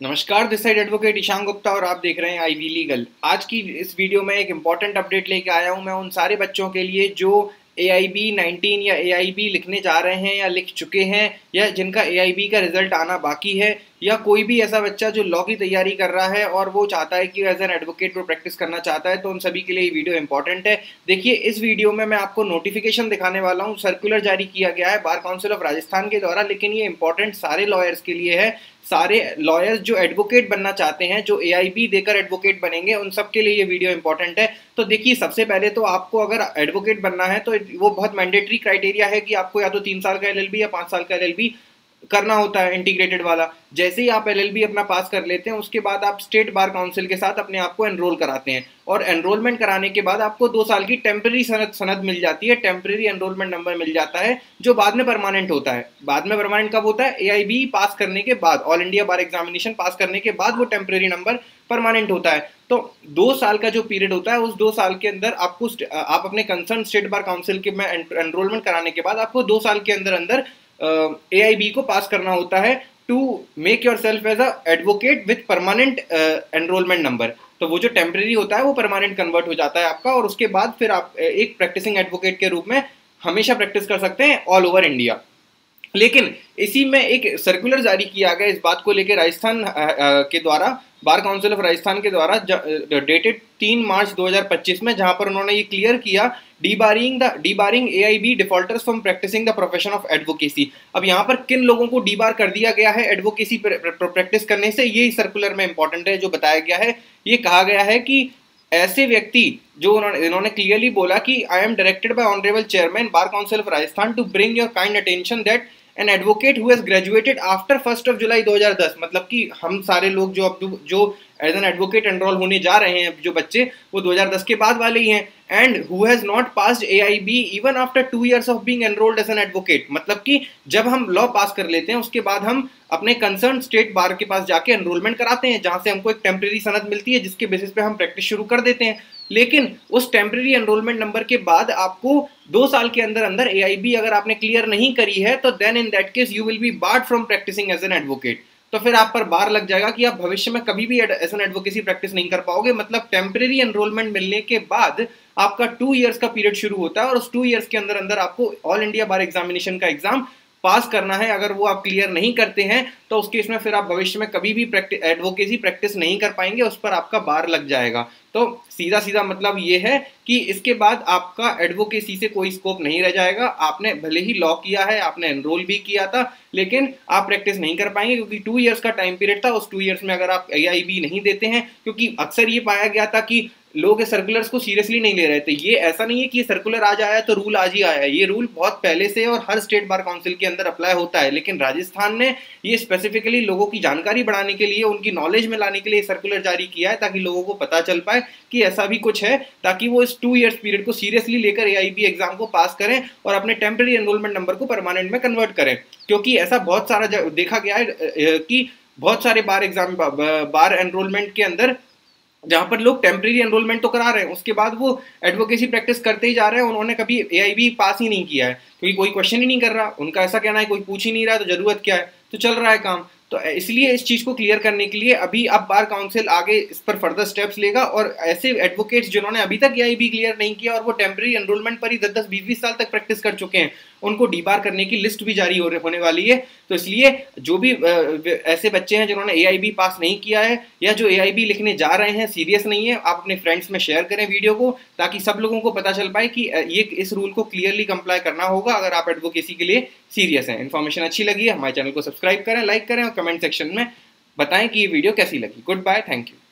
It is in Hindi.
नमस्कार, this side advocate Ishan Gupta और आप देख रहे हैं आईवी लीगल। आज की इस वीडियो में एक इम्पॉर्टेंट अपडेट लेके आया हूं मैं उन सारे बच्चों के लिए जो AIB 19 या AIB लिखने जा रहे हैं या लिख चुके हैं या जिनका AIB का रिजल्ट आना बाकी है, या कोई भी ऐसा बच्चा जो लॉ की तैयारी कर रहा है और वो चाहता है कि एज एन एडवोकेट वो प्रैक्टिस करना चाहता है, तो उन सभी के लिए ये वीडियो इंपॉर्टेंट है। देखिए, इस वीडियो में मैं आपको नोटिफिकेशन दिखाने वाला हूँ। सर्कुलर जारी किया गया है बार काउंसिल ऑफ राजस्थान के द्वारा, लेकिन ये इंपॉर्टेंट सारे लॉयर्स के लिए है। सारे लॉयर्स जो एडवोकेट बनना चाहते हैं, जो AIB देकर एडवोकेट बनेंगे, उन सब के लिए ये वीडियो इंपॉर्टेंट है। तो देखिए, सबसे पहले तो आपको अगर एडवोकेट बनना है तो वो बहुत मैंडेटरी क्राइटेरिया है कि आपको या तो 3 साल का LLB या 5 साल का LLB करना होता है, इंटीग्रेटेड वाला। जैसे ही आप LLB अपना पास कर लेते हैं, उसके बाद आप स्टेट बार काउंसिल के साथ अपने आप को एनरोल कराते हैं, और एनरोलमेंट कराने के बाद आपको 2 साल की टेम्प्रेरी सनद मिल जाती है, टेम्प्रेरी एनरोलमेंट नंबर मिल जाता है, जो बाद में परमानेंट होता है। बाद में परमानेंट कब होता है? AIB पास करने के बाद, ऑल इंडिया बार एग्जामिनेशन पास करने के बाद वो टेम्प्रेरी नंबर परमानेंट होता है। तो 2 साल का जो पीरियड होता है, उस 2 साल के अंदर आपको आप अपने कंसर्न स्टेट बार काउंसिल के में एनरोलमेंट कराने के बाद आपको 2 साल के अंदर अंदर AIB को पास करना होता है to make yourself as a advocate with permanent enrolment number. तो वो जो टेम्प्रेरी होता है वो परमानेंट कन्वर्ट हो जाता है आपका, और उसके बाद फिर आप एक प्रैक्टिसिंग एडवोकेट के रूप में हमेशा प्रैक्टिस कर सकते हैं ऑल ओवर इंडिया। लेकिन इसी में एक सर्कुलर जारी किया गया इस बात को लेकर राजस्थान के द्वारा, बार काउंसिल ऑफ राजस्थान के द्वारा, डेटेड 3 मार्च 2025 में, जहां पर उन्होंने ये क्लियर किया, debarring AIB defaulters from practising the profession of advocacy. अब यहाँ पर किन लोगों को डीबार कर दिया गया है एडवोकेसी प्रैक्टिस करने से, ये सर्कुलर में इंपॉर्टेंट है। जो बताया गया है, ये कहा गया है कि ऐसे व्यक्ति जो इन्होंने क्लियरली बोला कि I am directed by honourable chairman bar council of Rajasthan to bring your kind attention that an advocate who has graduated after 1 July 2010, मतलब कि हम सारे लोग जो एज एन एडवोकेट एनरोल होने जा रहे हैं, जो बच्चे, वो 2010 के बाद वाले ही हैं, and who has not passed AIB even after 2 years of being enrolled as an advocate. मतलब कि जब हम लॉ पास कर लेते हैं, उसके बाद हम अपने कंसर्न स्टेट बार के पास जाके एनरोलमेंट कराते हैं, जहां से हमको एक टेम्प्रेरी सनद मिलती है, जिसके बेसिस पे हम प्रैक्टिस शुरू कर देते हैं। लेकिन उस टेम्प्रेरी एनरोलमेंट नंबर के बाद आपको 2 साल के अंदर अंदर AIB अगर आपने क्लियर नहीं करी है, तो then in that case you will be barred from practising as an advocate. तो फिर आप पर बार लग जाएगा कि आप भविष्य में कभी भी एज एन एडवोकेसी प्रैक्टिस नहीं कर पाओगे। मतलब टेम्प्रेरी एनरोलमेंट मिलने के बाद आपका 2 years का पीरियड शुरू होता है, और उस 2 years के अंदर अंदर आपको ऑल इंडिया बार एग्जामिनेशन का एग्जाम पास करना है। अगर वो आप क्लियर नहीं करते हैं, तो उस केस में फिर आप भविष्य में कभी भी एडवोकेसी प्रैक्टिस नहीं कर पाएंगे, उस पर आपका बार लग जाएगा। तो सीधा सीधा मतलब ये है कि इसके बाद आपका एडवोकेसी से कोई स्कोप नहीं रह जाएगा। आपने भले ही लॉ किया है, आपने एनरोल भी किया था, लेकिन आप प्रैक्टिस नहीं कर पाएंगे, क्योंकि 2 years का टाइम पीरियड था। उस 2 years में अगर आप AIB नहीं देते हैं, क्योंकि अक्सर ये पाया गया था कि लोग इस सर्कुलर्स को सीरियसली नहीं ले रहे थे। ये ऐसा नहीं है कि ये सर्कुलर आज आया तो रूल आज ही आया है, ये रूल बहुत पहले से और हर स्टेट बार काउंसिल के अंदर अप्लाई होता है। लेकिन राजस्थान ने ये स्पेसिफिकली लोगों की जानकारी बढ़ाने के लिए, उनकी नॉलेज में लाने के लिए सर्कुलर जारी किया है, ताकि लोगों को पता चल पाए कि ऐसा भी कुछ है, ताकि वो इस 2 years पीरियड को सीरियसली लेकर AIB एग्जाम को पास करें और अपने टेम्प्रेरी एनरोलमेंट नंबर को परमानेंट में कन्वर्ट करें। क्योंकि ऐसा बहुत सारा देखा गया है कि बहुत सारे बार एनरोलमेंट के अंदर, जहां पर लोग टेम्प्रेरी एनरोलमेंट तो करा रहे हैं, उसके बाद वो एडवोकेसी प्रैक्टिस करते ही जा रहे हैं, उन्होंने कभी AIB पास ही नहीं किया है, क्योंकि कोई क्वेश्चन ही नहीं कर रहा। उनका ऐसा कहना है कोई पूछ ही नहीं रहा, तो जरूरत क्या है, तो चल रहा है काम। तो इसलिए इस चीज को क्लियर करने के लिए अभी अब बार काउंसिल आगे इस पर फर्दर स्टेप्स लेगा, और ऐसे एडवोकेट्स जिन्होंने अभी तक AIB क्लियर नहीं किया और वो टेम्प्रेरी एनरोलमेंट पर ही 10-10, 20-20 साल तक प्रैक्टिस कर चुके हैं, उनको डीबार करने की लिस्ट भी जारी होने वाली है। तो इसलिए जो भी ऐसे बच्चे हैं जिन्होंने AIB पास नहीं किया है, या जो AIB लिखने जा रहे हैं, सीरियस नहीं है, आप अपने फ्रेंड्स में शेयर करें वीडियो को, ताकि सब लोगों को पता चल पाए कि ये इस रूल को क्लियरली कंप्लाई करना होगा अगर आप एडवोकेसी के लिए सीरियस हैं। इन्फॉर्मेशन अच्छी लगी है, हमारे चैनल को सब्सक्राइब करें, लाइक करें, और कमेंट सेक्शन में बताएं कि ये वीडियो कैसी लगी। Good bye, thank you.